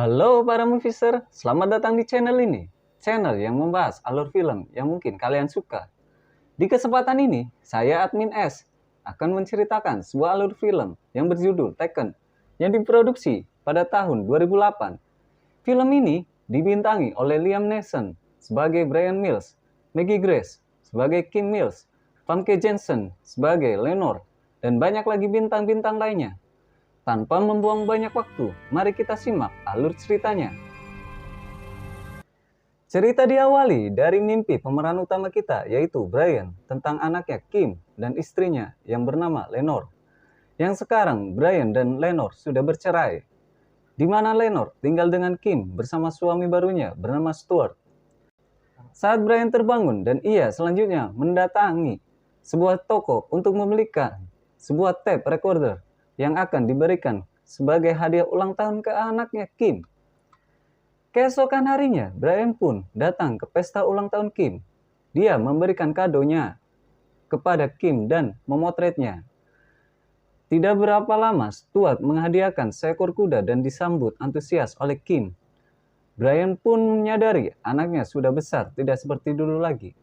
Halo para movieser, selamat datang di channel ini. Channel yang membahas alur film yang mungkin kalian suka. Di kesempatan ini, saya Admin S akan menceritakan sebuah alur film yang berjudul Taken yang diproduksi pada tahun 2008. Film ini dibintangi oleh Liam Neeson sebagai Brian Mills, Maggie Grace sebagai Kim Mills, Famke Janssen sebagai Lenore, dan banyak lagi bintang-bintang lainnya. Tanpa membuang banyak waktu, mari kita simak alur ceritanya. Cerita diawali dari mimpi pemeran utama kita, yaitu Brian, tentang anaknya Kim dan istrinya yang bernama Lenore. Yang sekarang Brian dan Lenore sudah bercerai, di mana Lenore tinggal dengan Kim bersama suami barunya bernama Stuart. Saat Brian terbangun dan ia selanjutnya mendatangi sebuah toko untuk membelikan sebuah tape recorder yang akan diberikan sebagai hadiah ulang tahun ke anaknya Kim. Keesokan harinya, Brian pun datang ke pesta ulang tahun Kim. Dia memberikan kadonya kepada Kim dan memotretnya. Tidak berapa lama, Stuart menghadiahkan seekor kuda dan disambut antusias oleh Kim. Brian pun menyadari anaknya sudah besar, tidak seperti dulu lagi.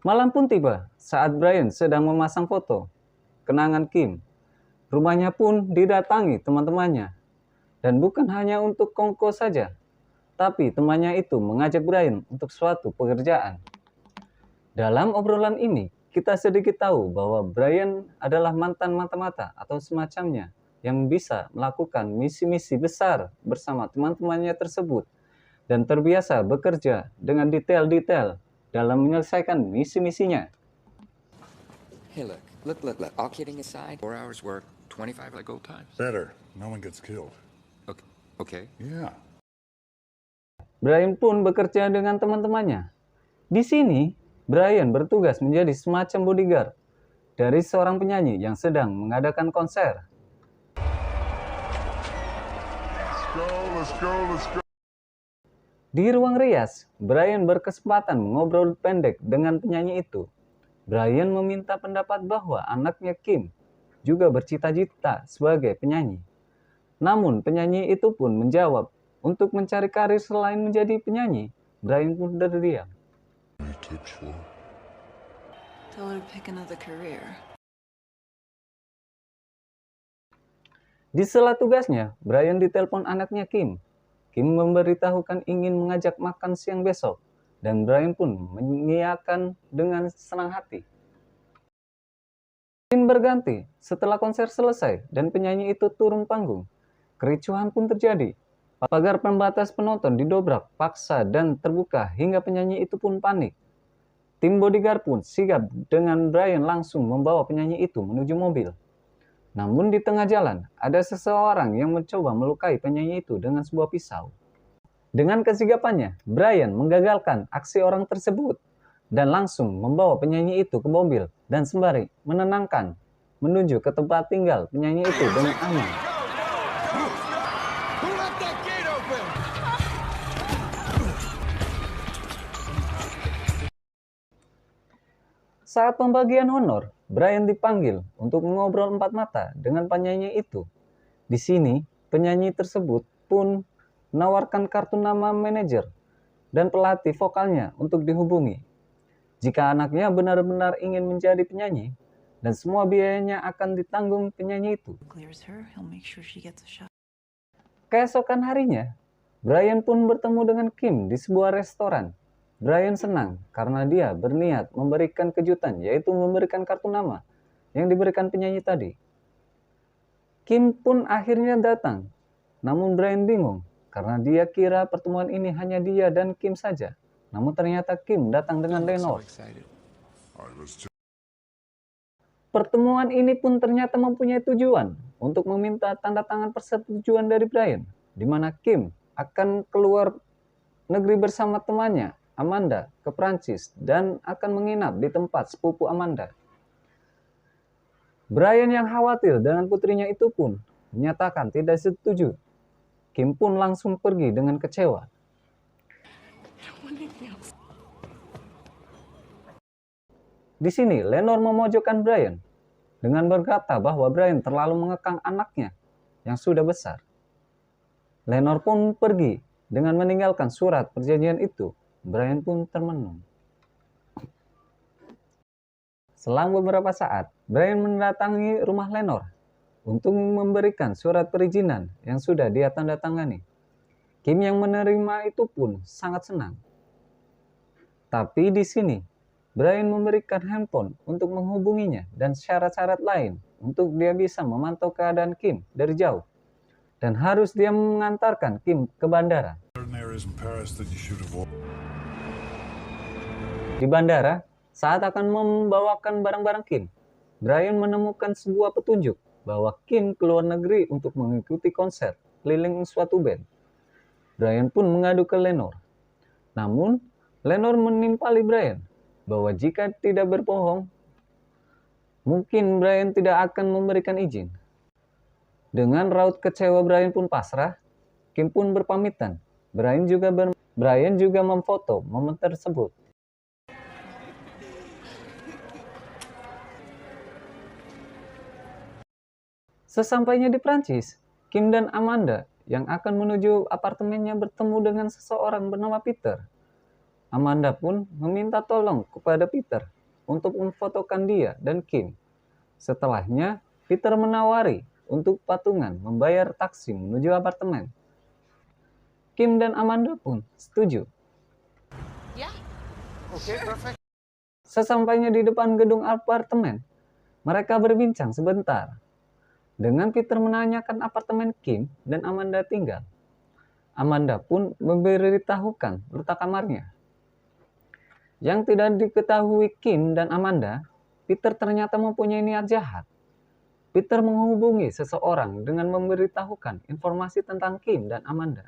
Malam pun tiba saat Brian sedang memasang foto kenangan Kim. Rumahnya pun didatangi teman-temannya. Dan bukan hanya untuk kongko saja, tapi temannya itu mengajak Brian untuk suatu pekerjaan. Dalam obrolan ini, kita sedikit tahu bahwa Brian adalah mantan mata-mata atau semacamnya yang bisa melakukan misi-misi besar bersama teman-temannya tersebut dan terbiasa bekerja dengan detail-detail dalam menyelesaikan misi-misinya. Hey, look. All kidding aside, 4 hours work, 25 like old times. Better. No one gets killed. Okay. Yeah. Brian pun bekerja dengan teman-temannya. Di sini, Brian bertugas menjadi semacam bodyguard dari seorang penyanyi yang sedang mengadakan konser. Let's go. Di ruang rias, Brian berkesempatan mengobrol pendek dengan penyanyi itu. Brian meminta pendapat bahwa anaknya Kim juga bercita-cita sebagai penyanyi. Namun penyanyi itu pun menjawab, untuk mencari karir selain menjadi penyanyi, Brian pun terdiam. Tell her to pick another career. Di sela tugasnya, Brian ditelepon anaknya Kim. Kim memberitahukan ingin mengajak makan siang besok, dan Brian pun mengiyakan dengan senang hati. Scene berganti setelah konser selesai dan penyanyi itu turun panggung. Kericuhan pun terjadi. Pagar pembatas penonton didobrak paksa dan terbuka hingga penyanyi itu pun panik. Tim bodyguard pun sigap dengan Brian langsung membawa penyanyi itu menuju mobil. Namun di tengah jalan, ada seseorang yang mencoba melukai penyanyi itu dengan sebuah pisau. Dengan kesigapannya, Brian menggagalkan aksi orang tersebut dan langsung membawa penyanyi itu ke mobil dan sembari menenangkan menuju ke tempat tinggal penyanyi itu dengan aman. Saat pembagian honor, Brian dipanggil untuk mengobrol empat mata dengan penyanyi itu. Di sini, penyanyi tersebut pun menawarkan kartu nama manajer dan pelatih vokalnya untuk dihubungi. Jika anaknya benar-benar ingin menjadi penyanyi, dan semua biayanya akan ditanggung penyanyi itu. Keesokan harinya, Brian pun bertemu dengan Kim di sebuah restoran. Brian senang karena dia berniat memberikan kejutan, yaitu memberikan kartu nama yang diberikan penyanyi tadi. Kim pun akhirnya datang, namun Brian bingung karena dia kira pertemuan ini hanya dia dan Kim saja. Namun ternyata Kim datang dengan Lenore. Pertemuan ini pun ternyata mempunyai tujuan untuk meminta tanda tangan persetujuan dari Brian, di mana Kim akan keluar negeri bersama temannya Amanda ke Prancis dan akan menginap di tempat sepupu Amanda. Brian yang khawatir dengan putrinya itu pun menyatakan tidak setuju. Kim pun langsung pergi dengan kecewa. Di sini, Lenore memojokkan Brian dengan berkata bahwa Brian terlalu mengekang anaknya yang sudah besar. Lenore pun pergi dengan meninggalkan surat perjanjian itu. Brian pun termenung. Selang beberapa saat, Brian mendatangi rumah Lenore untuk memberikan surat perizinan yang sudah dia tanda tangani. Kim yang menerima itu pun sangat senang. Tapi di sini, Brian memberikan handphone untuk menghubunginya dan syarat-syarat lain untuk dia bisa memantau keadaan Kim dari jauh. Dan harus dia mengantarkan Kim ke bandara. Certain areas in Paris that you should avoid. Di bandara, saat akan membawakan barang-barang Kim, Brian menemukan sebuah petunjuk bahwa Kim keluar negeri untuk mengikuti konser keliling suatu band. Brian pun mengadu ke Lenore. Namun, Lenore menimpali Brian bahwa jika tidak berbohong, mungkin Brian tidak akan memberikan izin. Dengan raut kecewa Brian pun pasrah, Kim pun berpamitan. Brian juga memfoto momen tersebut. Sesampainya di Prancis, Kim dan Amanda yang akan menuju apartemennya bertemu dengan seseorang bernama Peter. Amanda pun meminta tolong kepada Peter untuk memfotokan dia dan Kim. Setelahnya, Peter menawari untuk patungan membayar taksi menuju apartemen. Kim dan Amanda pun setuju. Sesampainya di depan gedung apartemen, mereka berbincang sebentar. Dengan Peter menanyakan apartemen Kim dan Amanda tinggal. Amanda pun memberitahukan letak kamarnya. Yang tidak diketahui Kim dan Amanda, Peter ternyata mempunyai niat jahat. Peter menghubungi seseorang dengan memberitahukan informasi tentang Kim dan Amanda.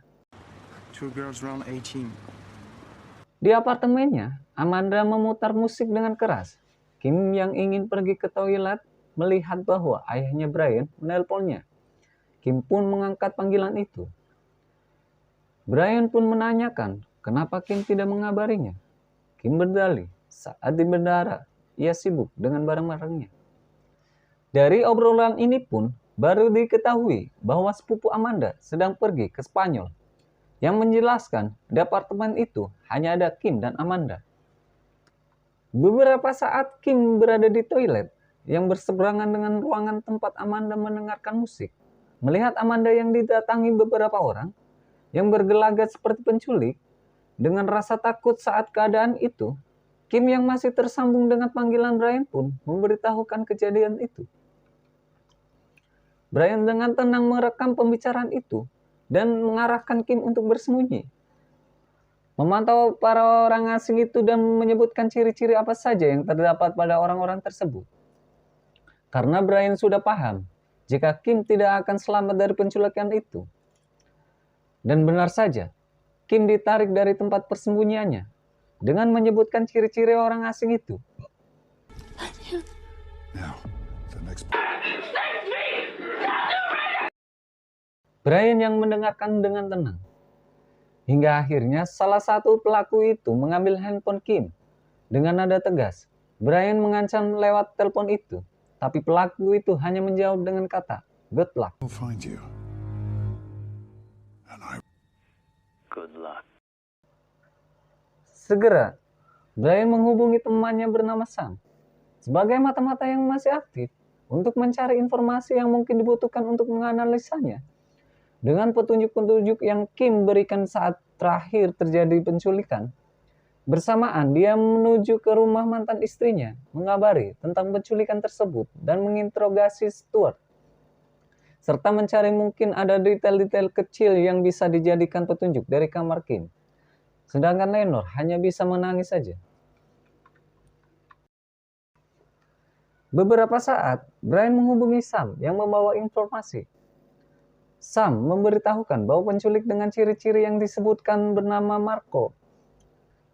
Two girls around 18. Di apartemennya, Amanda memutar musik dengan keras. Kim yang ingin pergi ke toilet melihat bahwa ayahnya Brian menelponnya. Kim pun mengangkat panggilan itu. Brian pun menanyakan kenapa Kim tidak mengabarinya. Kim berdalih saat di bandara ia sibuk dengan barang-barangnya. Dari obrolan ini pun baru diketahui bahwa sepupu Amanda sedang pergi ke Spanyol, yang menjelaskan di apartemen itu hanya ada Kim dan Amanda. Beberapa saat Kim berada di toilet yang berseberangan dengan ruangan tempat Amanda mendengarkan musik. Melihat Amanda yang didatangi beberapa orang yang bergelagat seperti penculik, dengan rasa takut saat keadaan itu, Kim yang masih tersambung dengan panggilan Brian pun memberitahukan kejadian itu. Brian dengan tenang merekam pembicaraan itu dan mengarahkan Kim untuk bersembunyi. Memantau para orang asing itu dan menyebutkan ciri-ciri apa saja yang terdapat pada orang-orang tersebut. Karena Brian sudah paham jika Kim tidak akan selamat dari penculikan itu. Dan benar saja, Kim ditarik dari tempat persembunyiannya dengan menyebutkan ciri-ciri orang asing itu. Now, the next. Brian yang mendengarkan dengan tenang. Hingga akhirnya salah satu pelaku itu mengambil handphone Kim. Dengan nada tegas, Brian mengancam lewat telepon itu. Tapi pelaku itu hanya menjawab dengan kata, "Good luck." We'll find you. And I. Good luck. Segera, Brian menghubungi temannya bernama Sam sebagai mata-mata yang masih aktif untuk mencari informasi yang mungkin dibutuhkan untuk menganalisanya. Dengan petunjuk-petunjuk yang Kim berikan saat terakhir terjadi penculikan, bersamaan dia menuju ke rumah mantan istrinya, mengabari tentang penculikan tersebut dan menginterogasi Stuart, serta mencari mungkin ada detail-detail kecil yang bisa dijadikan petunjuk dari kamar Kim. Sedangkan Lenore hanya bisa menangis saja. Beberapa saat, Brian menghubungi Sam yang membawa informasi. Sam memberitahukan bahwa penculik dengan ciri-ciri yang disebutkan bernama Marco.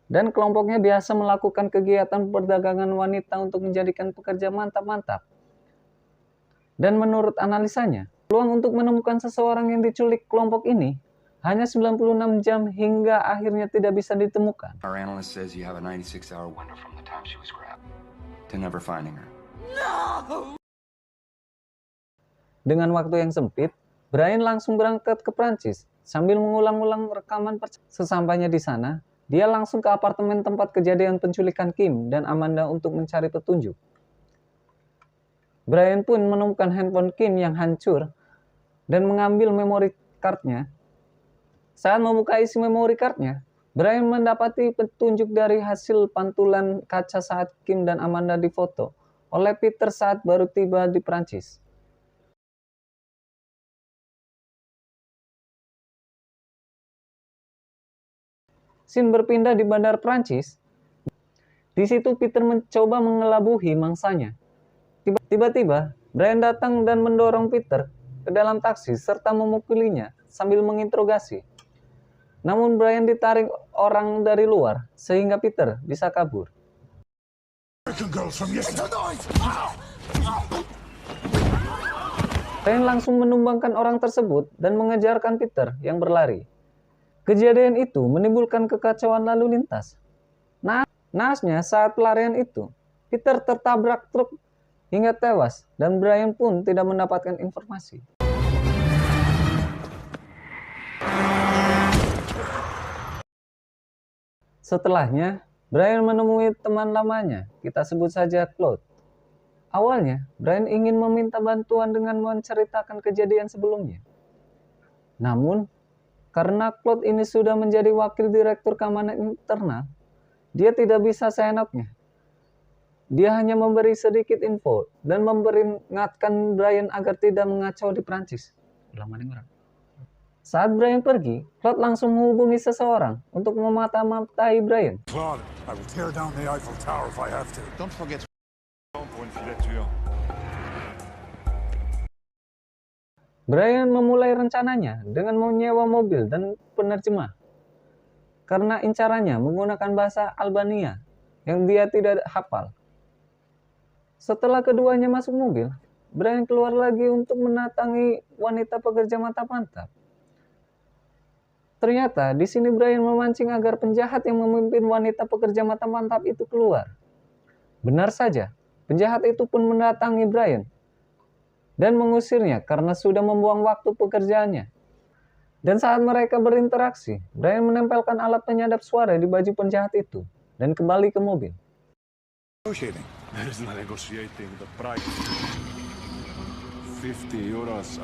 Dan kelompoknya biasa melakukan kegiatan perdagangan wanita untuk menjadikan pekerja mantap-mantap. Dan menurut analisanya, peluang untuk menemukan seseorang yang diculik kelompok ini hanya 96 jam hingga akhirnya tidak bisa ditemukan. Our analyst says you have a 96-hour window from the time she was grabbed. to never finding her. Dengan waktu yang sempit, Brian langsung berangkat ke Prancis sambil mengulang-ulang rekaman sesampainya di sana. Dia langsung ke apartemen tempat kejadian penculikan Kim dan Amanda untuk mencari petunjuk. Brian pun menemukan handphone Kim yang hancur dan mengambil memory card-nya. Saat membuka isi memory card-nya, Brian mendapati petunjuk dari hasil pantulan kaca saat Kim dan Amanda difoto oleh Peter saat baru tiba di Prancis. Scene berpindah di bandar Prancis. Di situ Peter mencoba mengelabuhi mangsanya. Tiba-tiba, Brian datang dan mendorong Peter ke dalam taksi serta memukulinya sambil menginterogasi. Namun Brian ditarik orang dari luar sehingga Peter bisa kabur. Brian langsung menumbangkan orang tersebut dan mengejarkan Peter yang berlari. Kejadian itu menimbulkan kekacauan lalu lintas. Naasnya saat pelarian itu, Peter tertabrak truk hingga tewas dan Brian pun tidak mendapatkan informasi. Setelahnya, Brian menemui teman lamanya, kita sebut saja Claude. Awalnya, Brian ingin meminta bantuan dengan menceritakan kejadian sebelumnya. Namun, karena Claude ini sudah menjadi wakil direktur keamanan internal, dia tidak bisa seenaknya. Dia hanya memberi sedikit info dan memperingatkan Brian agar tidak mengacau di Prancis. Saat Brian pergi, Claude langsung menghubungi seseorang untuk memata-matai Brian. Claude, I will tear down the Eiffel Tower if I have to. Don't forget. Pour une filature. Brian memulai rencananya dengan menyewa mobil dan penerjemah. Karena incarannya menggunakan bahasa Albania yang dia tidak hafal. Setelah keduanya masuk mobil, Brian keluar lagi untuk mendatangi wanita pekerja mata mantap. Ternyata di sini Brian memancing agar penjahat yang memimpin wanita pekerja mata mantap itu keluar. Benar saja, penjahat itu pun mendatangi Brian dan mengusirnya karena sudah membuang waktu pekerjaannya. Dan saat mereka berinteraksi, Brian menempelkan alat penyadap suara di baju penjahat itu dan kembali ke mobil. Negotiating. That is not negotiating. The price. 50 euros.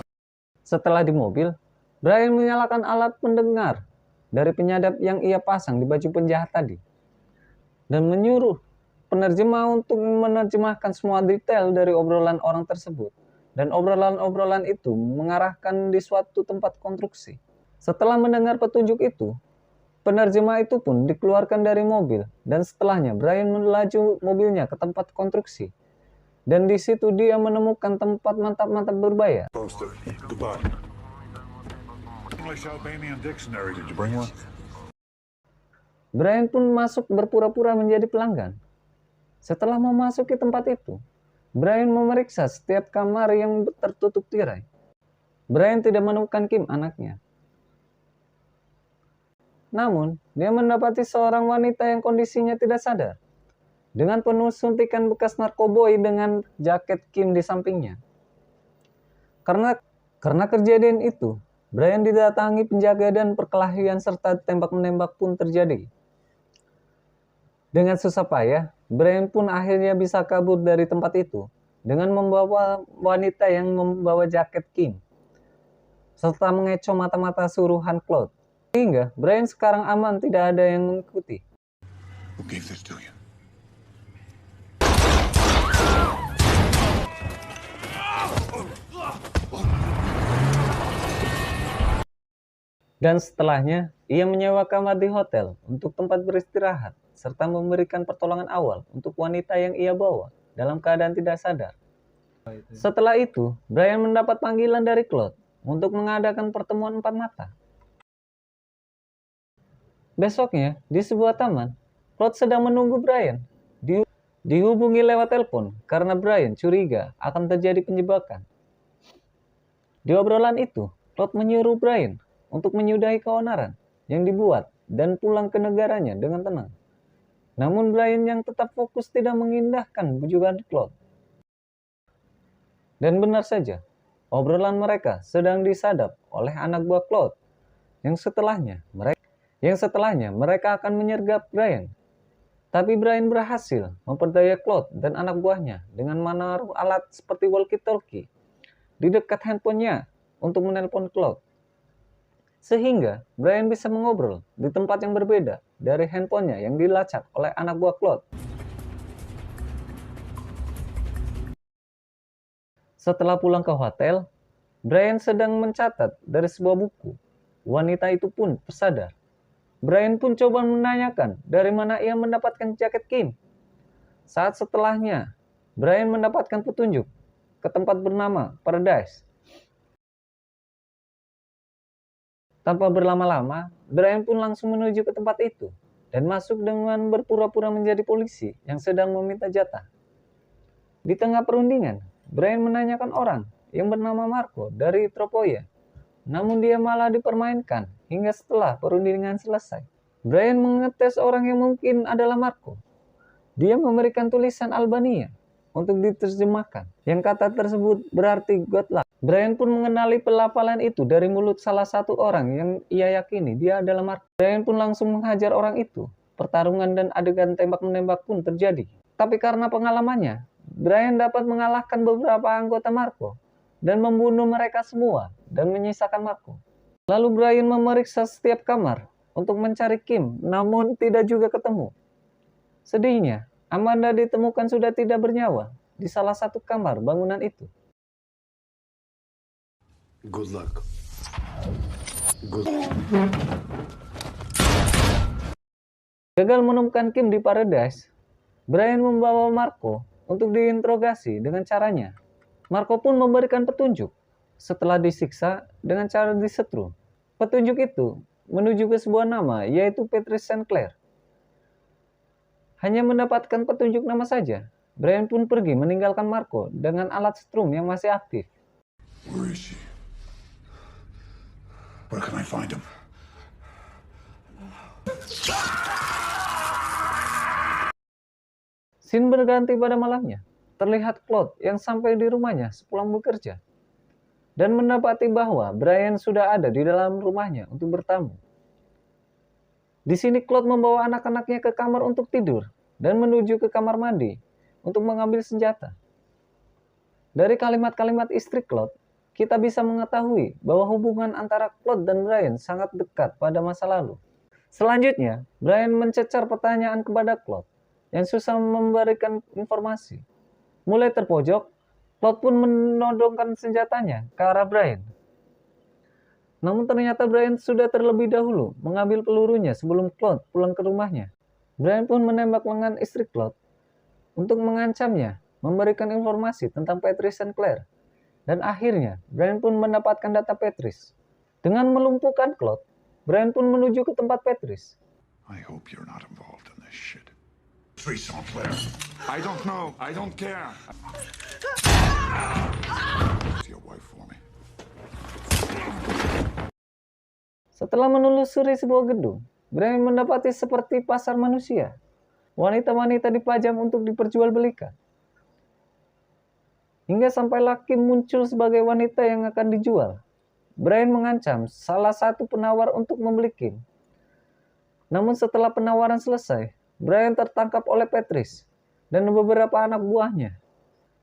Setelah di mobil, Brian menyalakan alat pendengar dari penyadap yang ia pasang di baju penjahat tadi dan menyuruh penerjemah untuk menerjemahkan semua detail dari obrolan orang tersebut. Dan obrolan-obrolan itu mengarahkan di suatu tempat konstruksi. Setelah mendengar petunjuk itu, penerjemah itu pun dikeluarkan dari mobil dan setelahnya Brian melaju mobilnya ke tempat konstruksi. Dan di situ dia menemukan tempat mantap-mantap berbayar. Poster. Goodbye. English Albanian dictionary. Did you bring one? Brian pun masuk berpura-pura menjadi pelanggan. Setelah memasuki tempat itu, Brian memeriksa setiap kamar yang tertutup tirai. Brian tidak menemukan Kim, anaknya. Namun, dia mendapati seorang wanita yang kondisinya tidak sadar, dengan penuh suntikan bekas narkoboy dengan jaket Kim di sampingnya. Karena kejadian itu, Brian didatangi penjaga dan perkelahian serta tembak-menembak pun terjadi. Dengan susah payah, Brian pun akhirnya bisa kabur dari tempat itu dengan membawa wanita yang membawa jaket Kim, serta mengecoh mata-mata suruhan Claude. Sehingga Brian sekarang aman, tidak ada yang mengikuti. Who gave this to you? Dan setelahnya, ia menyewa kamar di hotel untuk tempat beristirahat, serta memberikan pertolongan awal untuk wanita yang ia bawa dalam keadaan tidak sadar. Setelah itu, Brian mendapat panggilan dari Claude untuk mengadakan pertemuan empat mata. Besoknya, di sebuah taman, Claude sedang menunggu Brian. Dihubungi lewat telepon karena Brian curiga akan terjadi penjebakan. Di obrolan itu, Claude menyuruh Brian untuk menyudahi keonaran yang dibuat dan pulang ke negaranya dengan tenang. Namun Brian yang tetap fokus tidak mengindahkan bujukan Claude. Dan benar saja, obrolan mereka sedang disadap oleh anak buah Claude yang setelahnya mereka akan menyergap Brian. Tapi Brian berhasil memperdaya Claude dan anak buahnya dengan menaruh alat seperti walkie-talkie di dekat handphonenya untuk menelpon Claude. Sehingga Brian bisa mengobrol di tempat yang berbeda dari handphonenya yang dilacak oleh anak buah Claude. Setelah pulang ke hotel, Brian sedang mencatat dari sebuah buku. Wanita itu pun tersadar. Brian pun coba menanyakan dari mana ia mendapatkan jaket Kim. Saat setelahnya, Brian mendapatkan petunjuk ke tempat bernama Paradise. Tanpa berlama-lama, Brian pun langsung menuju ke tempat itu dan masuk dengan berpura-pura menjadi polisi yang sedang meminta jatah. Di tengah perundingan, Brian menanyakan orang yang bernama Marco dari Tropoia. Namun dia malah dipermainkan hingga setelah perundingan selesai. Brian mengetes orang yang mungkin adalah Marco. Dia memberikan tulisan Albania untuk diterjemahkan. Yang kata tersebut berarti good luck. Brian pun mengenali pelafalan itu dari mulut salah satu orang yang ia yakini dia adalah Marco. Brian pun langsung menghajar orang itu. Pertarungan dan adegan tembak-menembak pun terjadi. Tapi karena pengalamannya, Brian dapat mengalahkan beberapa anggota Marco dan membunuh mereka semua dan menyisakan Marco. Lalu Brian memeriksa setiap kamar untuk mencari Kim, namun tidak juga ketemu. Sedihnya, Amanda ditemukan sudah tidak bernyawa di salah satu kamar bangunan itu. Good luck. Good. Gagal menemukan Kim di Paradise, Brian membawa Marco untuk diinterogasi dengan caranya. Marco pun memberikan petunjuk setelah disiksa dengan cara disetrum. Petunjuk itu menuju ke sebuah nama, yaitu Patrice Sinclair. Hanya mendapatkan petunjuk nama saja, Brian pun pergi meninggalkan Marco dengan alat setrum yang masih aktif. Where is she? Where can I find him? Scene berganti pada malamnya. Terlihat Claude yang sampai di rumahnya sepulang bekerja dan mendapati bahwa Brian sudah ada di dalam rumahnya untuk bertamu. Di sini Claude membawa anak-anaknya ke kamar untuk tidur dan menuju ke kamar mandi untuk mengambil senjata. Dari kalimat-kalimat istri Claude, kita bisa mengetahui bahwa hubungan antara Claude dan Brian sangat dekat pada masa lalu. Selanjutnya, Brian mencecar pertanyaan kepada Claude yang susah memberikan informasi. Mulai terpojok, Claude pun menodongkan senjatanya ke arah Brian. Namun ternyata Brian sudah terlebih dahulu mengambil pelurunya sebelum Claude pulang ke rumahnya. Brian pun menembak lengan istri Claude untuk mengancamnya memberikan informasi tentang Patrice Sinclair. Dan akhirnya, Brian pun mendapatkan data Patrice. Dengan melumpuhkan Claude, Brian pun menuju ke tempat Patrice. I hope you're not involved in this shit. Patrice Sinclair. I don't know. I don't care. See your wife for me. Setelah menelusuri sebuah gedung, Brian mendapati seperti pasar manusia. Wanita-wanita dipajang untuk diperjualbelikan. Hingga sampailah Kim muncul sebagai wanita yang akan dijual. Brian mengancam salah satu penawar untuk membeli Kim. Namun setelah penawaran selesai, Brian tertangkap oleh Patrice dan beberapa anak buahnya.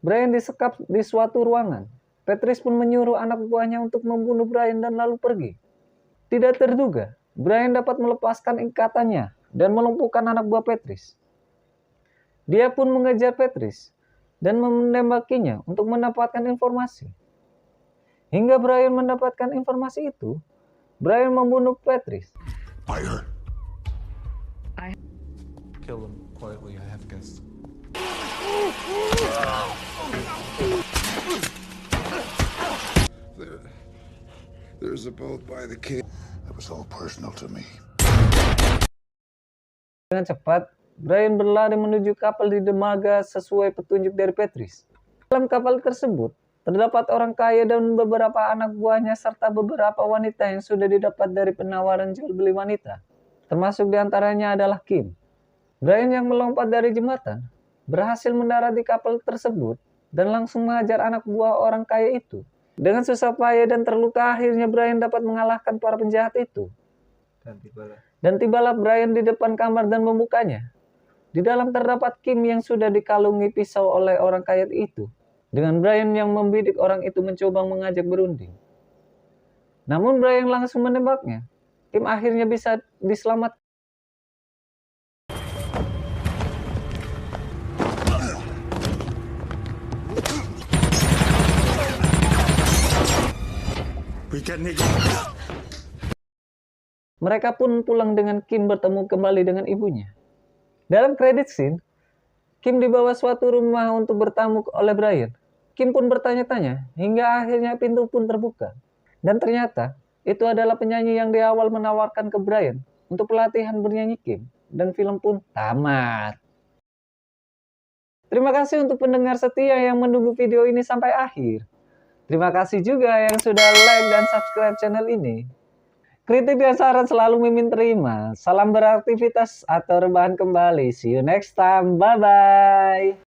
Brian disekap di suatu ruangan. Patrice pun menyuruh anak buahnya untuk membunuh Brian dan lalu pergi. Tidak terduga, Brian dapat melepaskan ikatannya dan melumpuhkan anak buah Patrice. Dia pun mengejar Patrice dan menembakinya untuk mendapatkan informasi. Hingga Brian mendapatkan informasi itu, Brian membunuh Patrice. Fire. Kill them quietly, I have guests. There's a boat by the cave. That was all personal to me. Dengan cepat, Brian berlari menuju kapal di dermaga sesuai petunjuk dari Patrice. Dalam kapal tersebut, terdapat orang kaya dan beberapa anak buahnya serta beberapa wanita yang sudah didapat dari penawaran jual beli wanita. Termasuk diantaranya adalah Kim. Brian yang melompat dari jembatan berhasil mendarat di kapal tersebut dan langsung mengajar anak buah orang kaya itu. Dengan susah payah dan terluka, akhirnya Brian dapat mengalahkan para penjahat itu. Dan tibalah Brian di depan kamar dan membukanya. Di dalam terdapat Kim yang sudah dikalungi pisau oleh orang kaya itu. Dengan Brian yang membidik orang itu mencoba mengajak berunding. Namun Brian langsung menembaknya. Kim akhirnya bisa diselamatkan. Mereka pun pulang dengan Kim bertemu kembali dengan ibunya. Dalam credit scene, Kim dibawa suatu rumah untuk bertamu oleh Brian. Kim pun bertanya-tanya, hingga akhirnya pintu pun terbuka. Dan ternyata, itu adalah penyanyi yang di awal menawarkan ke Brian untuk pelatihan bernyanyi Kim. Dan film pun tamat. Terima kasih untuk pendengar setia yang menunggu video ini sampai akhir. Terima kasih juga yang sudah like dan subscribe channel ini. Kritik dan saran selalu Mimin terima. Salam beraktivitas atau rebahan kembali. See you next time. Bye-bye.